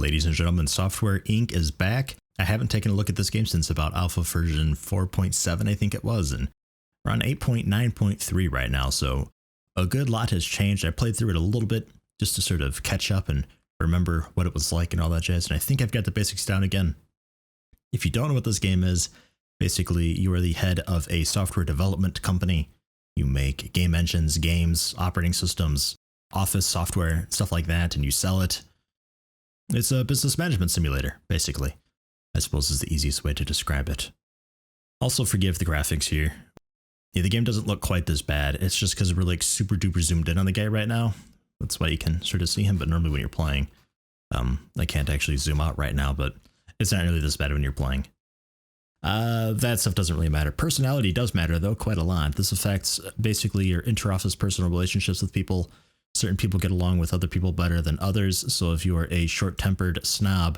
Ladies and gentlemen, Software Inc. is back. I haven't taken a look at this game since about alpha version 4.7, I think it was, and we're on 8.9.3 right now, so a good lot has changed. I played through it a little bit just to sort of catch up and remember what it was like and all that jazz, and I think I've got the basics down again. If you don't know what this game is, basically you are the head of a software development company. You make game engines, games, operating systems, office software, stuff like that, and you sell it. It's a business management simulator, basically. I suppose is the easiest way to describe it. Also forgive the graphics here. Yeah, the game doesn't look quite this bad. It's just because we're like super duper zoomed in on the guy right now. That's why you can sort of see him, but normally when you're playing, I can't actually zoom out right now, but it's not really this bad when you're playing. That stuff doesn't really matter. Personality does matter though, quite a lot. This affects basically your inter-office personal relationships with people. Certain people get along with other people better than others, so if you are a short-tempered snob,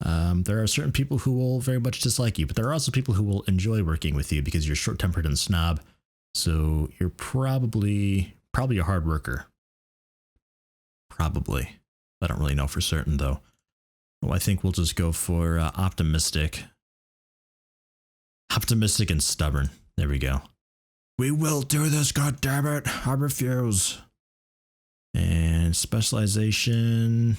there are certain people who will very much dislike you, but there are also people who will enjoy working with you because you're short-tempered and snob, so you're probably a hard worker. Probably. I don't really know for certain, though. Well, I think we'll just go for optimistic. Optimistic and stubborn. There we go. We will do this, goddammit! I refuse. And specialization.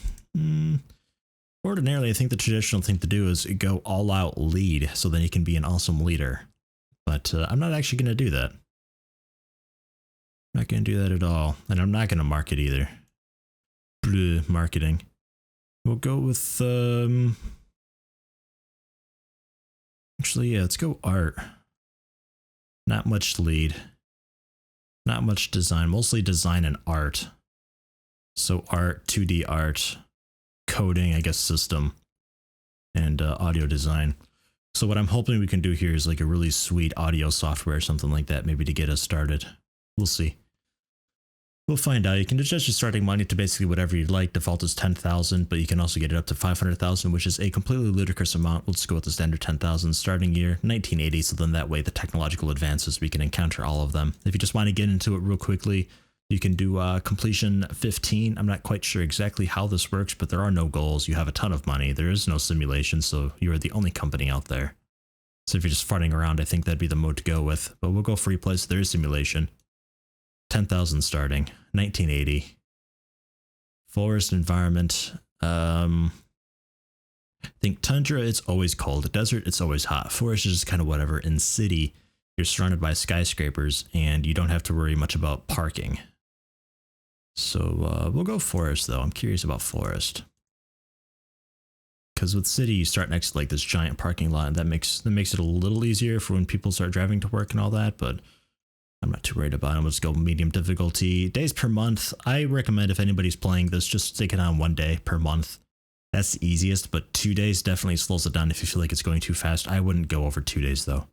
Ordinarily, I think the traditional thing to do is go all out lead, so then you can be an awesome leader. But I'm not actually going to do that. I'm not going to do that at all. And I'm not going to market either. Bleh, marketing. We'll go with, actually, yeah, let's go art. Not much lead. Not much design, mostly design and art. So art, 2D art, coding, I guess system, and audio design. So what I'm hoping we can do here is like a really sweet audio software or something like that, maybe to get us started. We'll see. We'll find out. You can adjust your starting money to basically whatever you'd like. Default is 10,000, but you can also get it up to 500,000, which is a completely ludicrous amount. We'll just go with the standard 10,000. Starting year 1980, so then that way the technological advances, we can encounter all of them. If you just want to get into it real quickly, you can do completion 15. I'm not quite sure exactly how this works, but there are no goals. You have a ton of money. There is no simulation, so you are the only company out there. So if you're just farting around, I think that'd be the mode to go with. But we'll go free play, so there is simulation. 10,000 starting. 1980. Forest environment. I think tundra, it's always cold. Desert, it's always hot. Forest is just kind of whatever. In city, you're surrounded by skyscrapers, and you don't have to worry much about parking. So we'll go forest, though. I'm curious about forest. Because with city, you start next to like this giant parking lot, and that makes it a little easier for when people start driving to work and all that, but I'm not too worried about it. Let's go medium difficulty. Days per month. I recommend if anybody's playing this, just stick it on 1 day per month. That's the easiest, but 2 days definitely slows it down if you feel like it's going too fast. I wouldn't go over 2 days, though.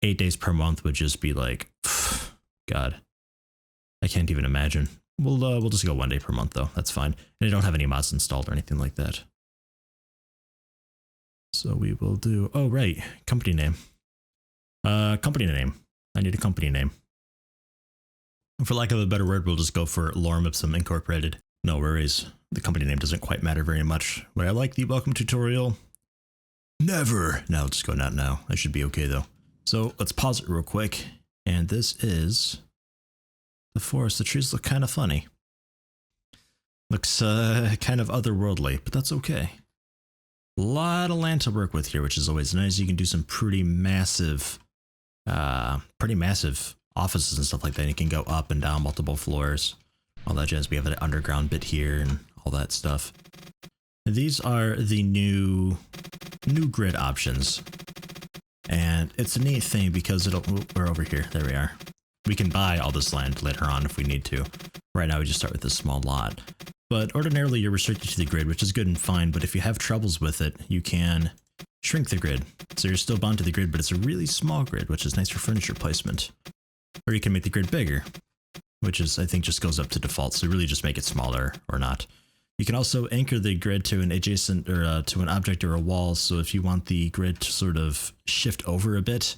8 days per month would just be like, God, I can't even imagine. We'll just go 1 day per month though. That's fine. And I don't have any mods installed or anything like that. So we will do. Oh right, company name. Company name. I need a company name. For lack of a better word, we'll just go for Lorem Ipsum Incorporated. No worries. The company name doesn't quite matter very much. But I like the welcome tutorial. Never. No, just go not now. I should be okay though. So let's pause it real quick. And this is the forest. The trees look kind of funny. Looks kind of otherworldly, but that's okay. A lot of land to work with here, which is always nice. You can do some pretty massive offices and stuff like that. You can go up and down multiple floors. All that jazz. We have an underground bit here and all that stuff. These are the new grid options. And it's a neat thing because we're over here. There we are. We can buy all this land later on if we need to. Right now we just start with this small lot. But ordinarily you're restricted to the grid, which is good and fine, but if you have troubles with it, you can shrink the grid. So you're still bound to the grid, but it's a really small grid, which is nice for furniture placement. Or you can make the grid bigger, which is, I think, just goes up to default. So really just make it smaller or not. You can also anchor the grid to an adjacent or to an object or a wall. So if you want the grid to sort of shift over a bit,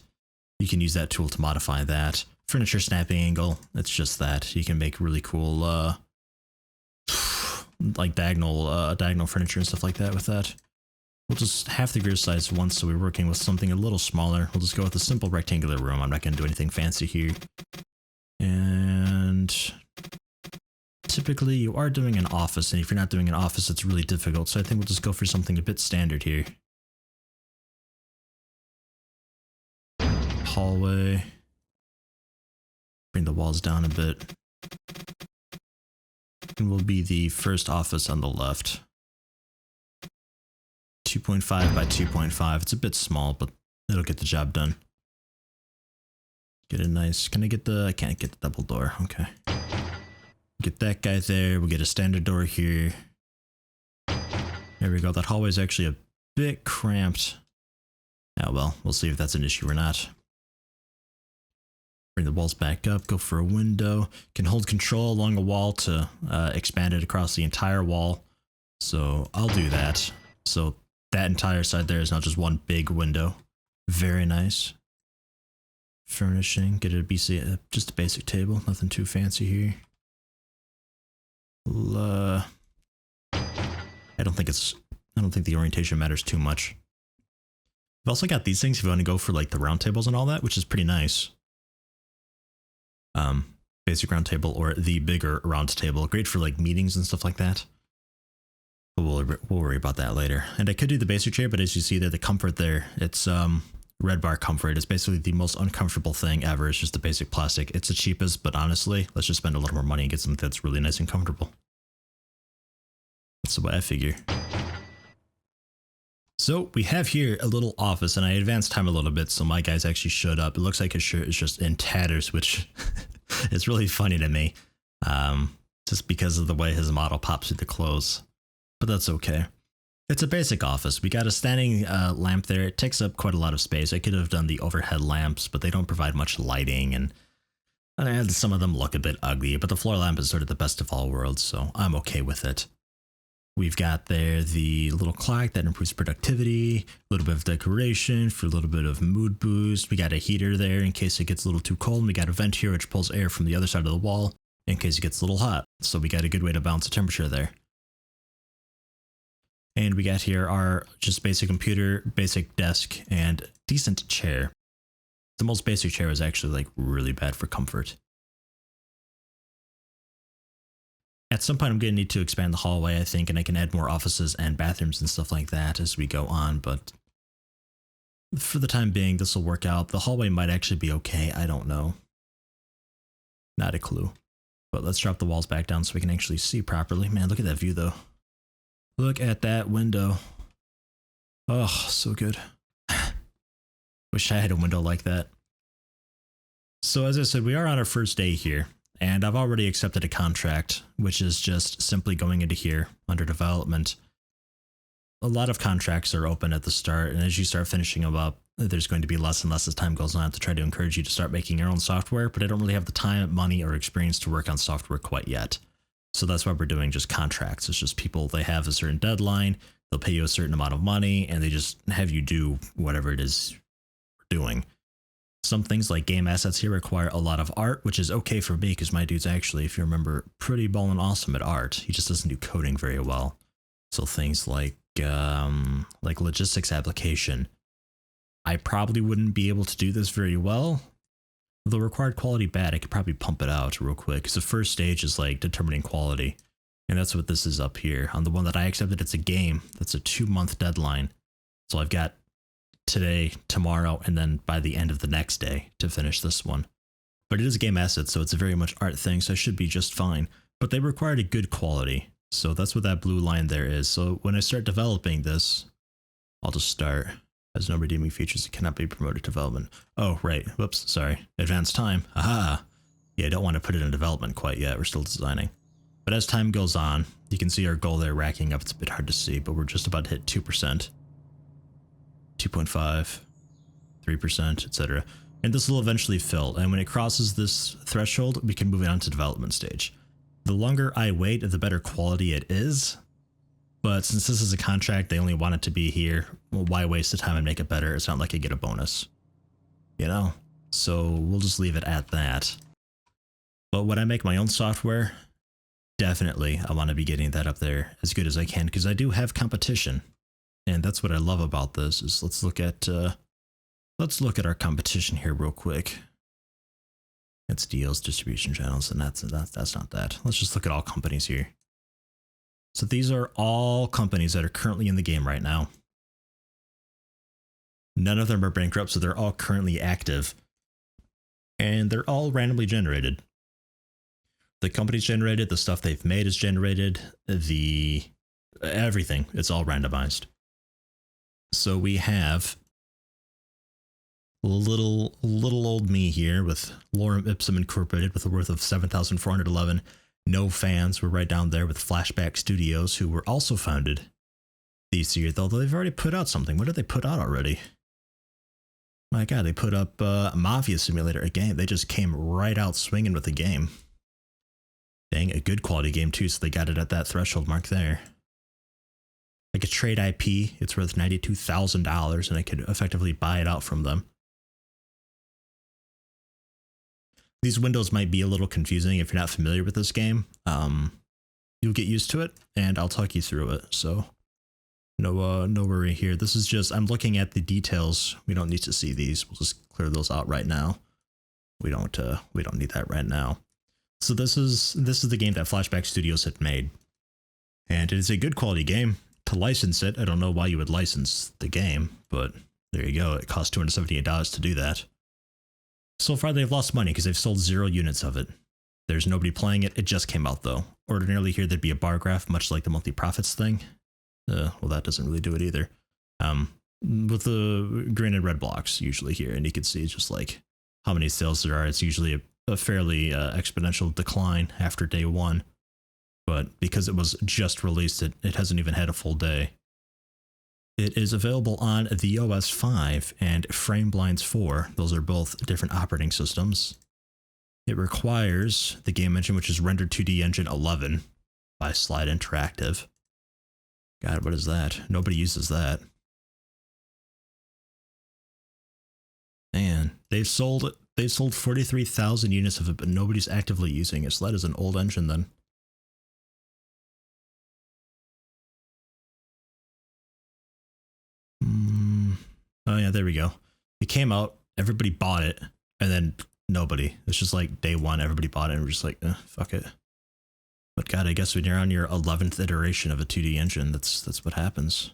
you can use that tool to modify that. Furniture snapping angle, it's just that. You can make really cool like diagonal furniture and stuff like that with that. We'll just half the grid size once, so we're working with something a little smaller. We'll just go with a simple rectangular room. I'm not going to do anything fancy here. And typically you are doing an office, and if you're not doing an office, it's really difficult. So I think we'll just go for something a bit standard here. Hallway. Bring the walls down a bit. And will be the first office on the left. 2.5 by 2.5. It's a bit small, but it'll get the job done. Get a nice, can I get the, I can't get the double door. Okay. Get that guy there. We'll get a standard door here. There we go. That hallway is actually a bit cramped. Oh well, we'll see if that's an issue or not. Bring the walls back up, go for a window. Can hold control along a wall to expand it across the entire wall. So I'll do that. So that entire side there is not just one big window. Very nice. Furnishing, get it just a basic table, nothing too fancy here. I don't think the orientation matters too much. I've also got these things if you want to go for like the round tables and all that, which is pretty nice. Basic round table or the bigger round table, great for like meetings and stuff like that. But we'll worry about that later. And I could do the basic chair, but as you see there, the comfort there, it's red bar comfort. It's basically the most uncomfortable thing ever. It's just the basic plastic. It's the cheapest, but honestly, let's just spend a little more money and get something that's really nice and comfortable. That's the way I figure. So we have here a little office, and I advanced time a little bit, so my guys actually showed up. It looks like his shirt is just in tatters, which is really funny to me, just because of the way his model pops through the clothes. But that's okay. It's a basic office. We got a standing lamp there. It takes up quite a lot of space. I could have done the overhead lamps, but they don't provide much lighting, and some of them look a bit ugly, but the floor lamp is sort of the best of all worlds, so I'm okay with it. We've got there the little clock that improves productivity, a little bit of decoration for a little bit of mood boost. We got a heater there in case it gets a little too cold. And we got a vent here which pulls air from the other side of the wall in case it gets a little hot. So we got a good way to balance the temperature there. And we got here our just basic computer, basic desk, and decent chair. The most basic chair is actually like really bad for comfort. At some point I'm going to need to expand the hallway, I think, and I can add more offices and bathrooms and stuff like that as we go on, but for the time being, this will work out. The hallway might actually be okay, I don't know. Not a clue. But let's drop the walls back down so we can actually see properly. Man, look at that view though. Look at that window. Oh, so good. Wish I had a window like that. So as I said, we are on our first day here. And I've already accepted a contract, which is just simply going into here under development. A lot of contracts are open at the start, and as you start finishing them up, there's going to be less and less as time goes on to try to encourage you to start making your own software, but I don't really have the time, money, or experience to work on software quite yet. So that's why we're doing just contracts. It's just people, they have a certain deadline, they'll pay you a certain amount of money, and they just have you do whatever it is we're doing. Some things like game assets here require a lot of art, which is okay for me because my dude's actually, if you remember, pretty ballin' awesome at art. He just doesn't do coding very well. So things like logistics application, I probably wouldn't be able to do this very well. The required quality bad, I could probably pump it out real quick because the first stage is like determining quality. And that's what this is up here. On the one that I accepted, it's a game. That's a 2-month deadline. So I've got today, tomorrow, and then by the end of the next day to finish this one. But it is a game asset, so it's a very much art thing, so I should be just fine. But they required a good quality, so that's what that blue line there is. So when I start developing this, I'll just start. Has no redeeming features, it cannot be promoted to development. Oh, right, whoops, sorry. Advanced time, aha! Yeah, I don't want to put it in development quite yet, we're still designing. But as time goes on, you can see our goal there racking up. It's a bit hard to see, but we're just about to hit 2%. 2.5, 3%, etc. And this will eventually fill, and when it crosses this threshold, we can move it on to development stage. The longer I wait, the better quality it is, but since this is a contract, they only want it to be here. Well, why waste the time and make it better? It's not like I get a bonus, you know? So we'll just leave it at that. But when I make my own software, definitely I want to be getting that up there as good as I can, because I do have competition. And that's what I love about this. Is let's look at our competition here real quick. It's deals, distribution channels, and that's not that. Let's just look at all companies here. So these are all companies that are currently in the game right now. None of them are bankrupt, so they're all currently active. And they're all randomly generated. The company's generated, the stuff they've made is generated, everything, it's all randomized. So we have little old me here with Lorem Ipsum Incorporated with a worth of 7,411. No Fans were right down there with Flashback Studios, who were also founded this year, although they've already put out something. What did they put out already? My God, they put up Mafia Simulator, a game. They just came right out swinging with the game. Dang, a good quality game too, so they got it at that threshold mark there. I could trade IP, it's worth $92,000, and I could effectively buy it out from them. These windows might be a little confusing if you're not familiar with this game. You'll get used to it, and I'll talk you through it, so no worry here. This is just, I'm looking at the details. We don't need to see these. We'll just clear those out right now. We don't need that right now. So this is the game that Flashback Studios had made, and it is a good quality game. To license it, I don't know why you would license the game, but there you go. It costs $278 to do that. So far, they've lost money because they've sold 0 units of it. There's nobody playing it. It just came out though. Ordinarily here there'd be a bar graph, much like the monthly profits thing. Well, that doesn't really do it either. With the green and red blocks usually here, and you can see just like how many sales there are. It's usually a fairly exponential decline after day 1. But because it was just released, it hasn't even had a full day. It is available on the OS 5 and FrameBlinds 4. Those are both different operating systems. It requires the game engine, which is Rendered 2D Engine 11 by Slide Interactive. God, what is that? Nobody uses that. Man, they've sold 43,000 units of it, but nobody's actively using it. So that is an old engine then. Oh yeah, there we go. It came out, everybody bought it, and then nobody. It's just like day 1, everybody bought it, and we're just like, fuck it. But God, I guess when you're on your 11th iteration of a 2D engine, that's what happens.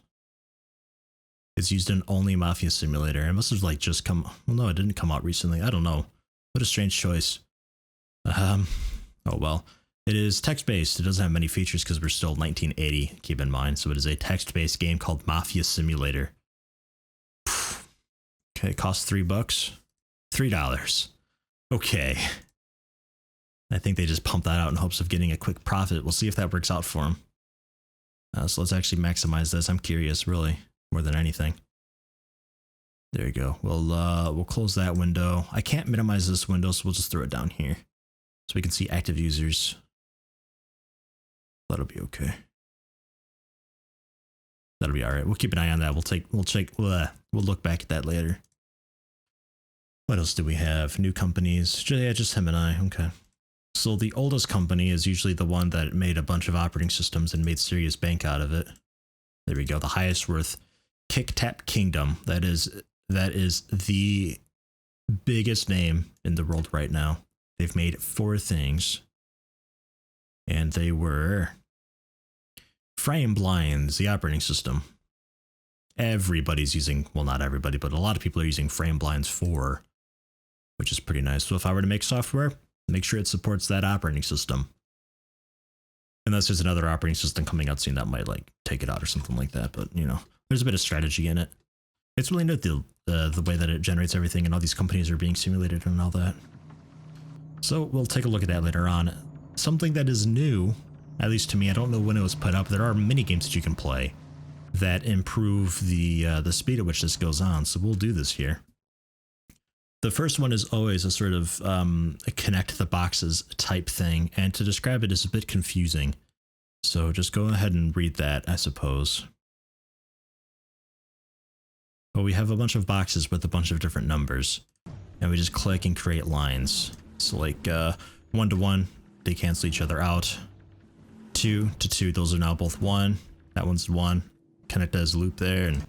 It's used in only Mafia Simulator. It must have like just come. Well, no, it didn't come out recently. I don't know. What a strange choice. Oh well. It is text-based. It doesn't have many features because we're still 1980. Keep in mind. So it is a text-based game called Mafia Simulator. Okay, it costs $3. $3. Okay. I think they just pumped that out in hopes of getting a quick profit. We'll see if that works out for them. So let's actually maximize this. I'm curious, really, more than anything. There you go. We'll close that window. I can't minimize this window, so we'll just throw it down here so we can see active users. That'll be okay. That'll be all right. We'll keep an eye on that. We'll look back at that later. What else do we have? New companies. Yeah, just him and I. Okay. So the oldest company is usually the one that made a bunch of operating systems and made serious bank out of it. There we go. The highest worth, Kick Tap Kingdom. That is the biggest name in the world right now. They've made 4 things, and they were FrameBlinds, the operating system. Everybody's using, well, not everybody, but a lot of people are using FrameBlinds 4, which is pretty nice. So if I were to make software, make sure it supports that operating system. Unless there's another operating system coming out soon that might like take it out or something like that. But you know, there's a bit of strategy in it. It's really neat the way that it generates everything, and all these companies are being simulated and all that. So we'll take a look at that later on. Something that is new, at least to me, I don't know when it was put up. There are mini games that you can play that improve the speed at which this goes on. So we'll do this here. The first one is always a sort of a connect the boxes type thing, and to describe it is a bit confusing. So just go ahead and read that, I suppose. But we have a bunch of boxes with a bunch of different numbers, and we just click and create lines. So like 1 to 1, they cancel each other out. 2 to 2. Those are now both 1. That one's 1. Connect as loop there, and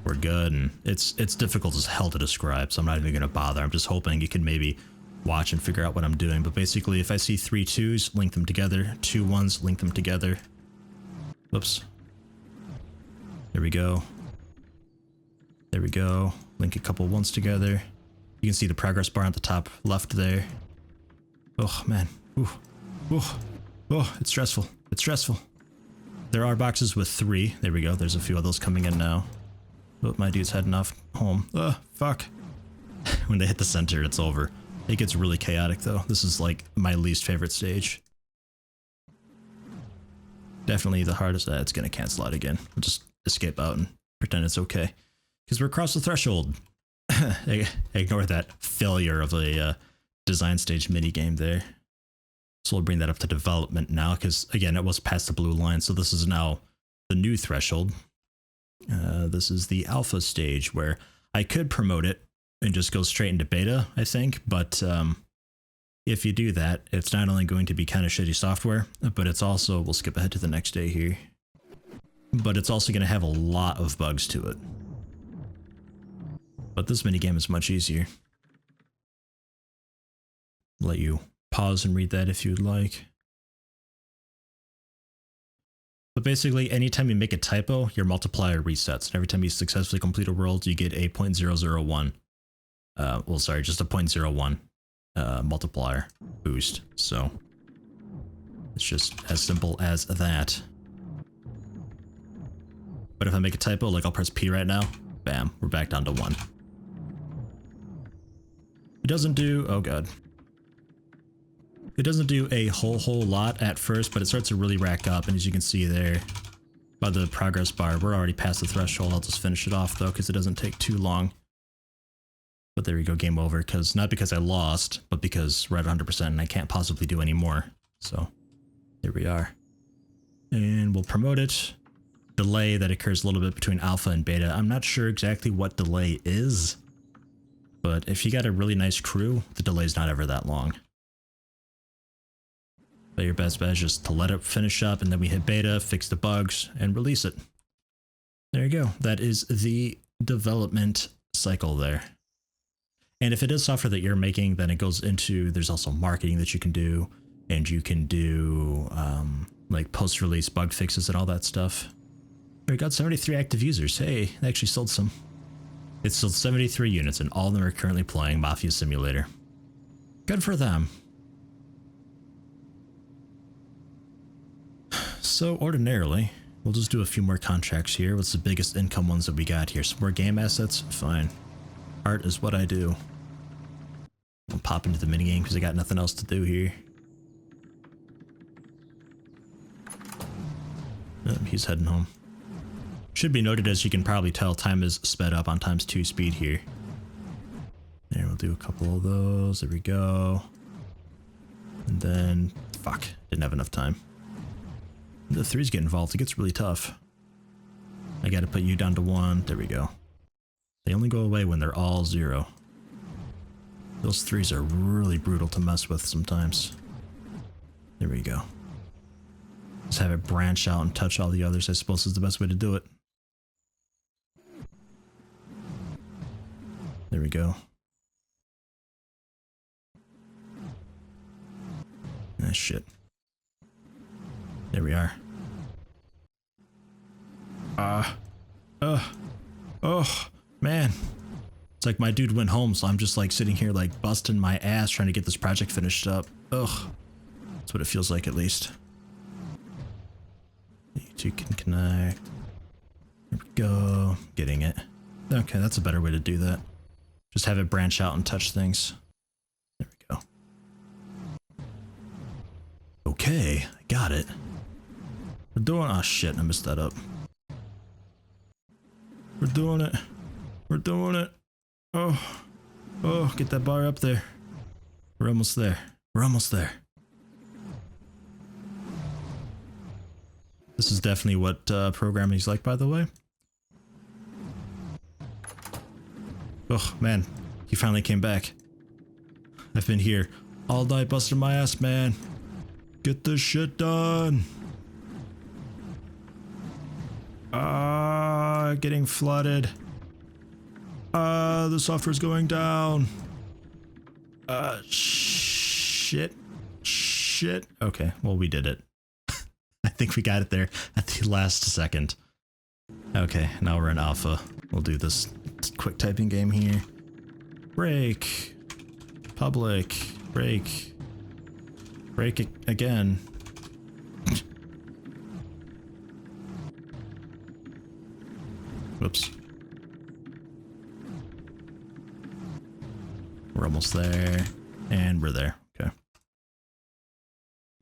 we're good. And it's difficult as hell to describe, so I'm not even going to bother. I'm just hoping you can maybe watch and figure out what I'm doing. But basically, if I see 3 2s, link them together. 2 1s, link them together. Whoops. There we go. There we go. Link a couple 1s together. You can see the progress bar on the top left there. Oh, man. Ooh. Ooh. Oh, it's stressful. It's stressful. There are boxes with 3. There we go. There's a few of those coming in now. Oh, my dude's heading off home. Oh, fuck. When they hit the center, it's over. It gets really chaotic, though. This is, like, my least favorite stage. Definitely the hardest. It's going to cancel out again. We'll just escape out and pretend it's okay. Because we're across the threshold. Ignore that failure of a design stage minigame there. So we'll bring that up to development now, because again, it was past the blue line, so this is now the new threshold. This is the alpha stage, where I could promote it and just go straight into beta, I think, but if you do that, it's not only going to be kind of shitty software, but it's also, we'll skip ahead to the next day here, but it's also going to have a lot of bugs to it. But this minigame is much easier. Let you pause and read that if you'd like. But basically, anytime you make a typo, your multiplier resets. And every time you successfully complete a world, you get a 0.001. Well, sorry, just a 0.01 multiplier boost. So it's just as simple as that. But if I make a typo, like I'll press P right now, bam, we're back down to 1. It doesn't do, oh god. It doesn't do a whole lot at first, but it starts to really rack up, and as you can see there by the progress bar, we're already past the threshold. I'll just finish it off though, because it doesn't take too long. But there we go, game over, because not because I lost, but because we're at 100% and I can't possibly do any more. So there we are. And we'll promote it. Delay that occurs a little bit between alpha and beta. I'm not sure exactly what delay is, but if you got a really nice crew, the delay's not ever that long. But your best bet is just to let it finish up, and then we hit beta, fix the bugs, and release it. There you go. That is the development cycle there. And if it is software that you're making, then it goes into, there's also marketing that you can do, and you can do like post-release bug fixes and all that stuff. We got 73 active users. Hey, they actually sold some. It sold 73 units, and all of them are currently playing Mafia Simulator. Good for them. So ordinarily, we'll just do a few more contracts here. What's the biggest income ones that we got here? Some more game assets? Fine. Art is what I do. I'll pop into the minigame because I got nothing else to do here. Oh, he's heading home. Should be noted, as you can probably tell, time is sped up on ×2 speed here. There, we'll do a couple of those. There we go. And then, fuck, didn't have enough time. The 3s get involved, it gets really tough. I gotta put you down to 1. There we go. They only go away when they're all 0. Those 3s are really brutal to mess with sometimes. There we go. Just have it branch out and touch all the others, I suppose, is the best way to do it. There we go. Ah, shit. There we are. Oh, man. It's like my dude went home, so I'm just like sitting here like busting my ass trying to get this project finished up. Ugh. That's what it feels like, at least. You two can connect. There we go. Getting it. Okay, that's a better way to do that. Just have it branch out and touch things. There we go. Okay, I got it. We're doing, oh shit, I messed that up. We're doing it. We're doing it. Oh, get that bar up there. We're almost there. We're almost there. This is definitely what programming's like, by the way. Oh man, he finally came back. I've been here all night busting my ass, man. Get this shit done. Getting flooded. The software's going down. Shit. Okay, well, we did it. I think we got it there at the last second. Okay, now we're in alpha. We'll do this quick typing game here. Break. Public. Break. Break it again. Whoops. We're almost there. And we're there. Okay.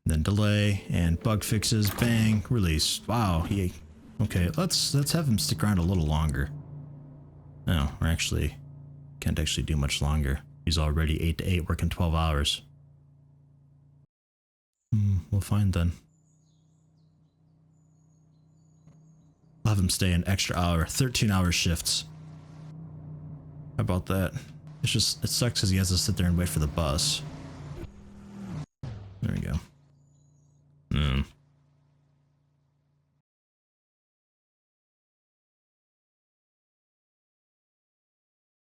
Then delay and bug fixes. Bang. Release. Wow. Okay, let's have him stick around a little longer. No, we're actually can't actually do much longer. He's already 8 to 8 working 12 hours. We'll find then. I'll have him stay an extra hour, 13-hour shifts. How about that? It sucks because he has to sit there and wait for the bus.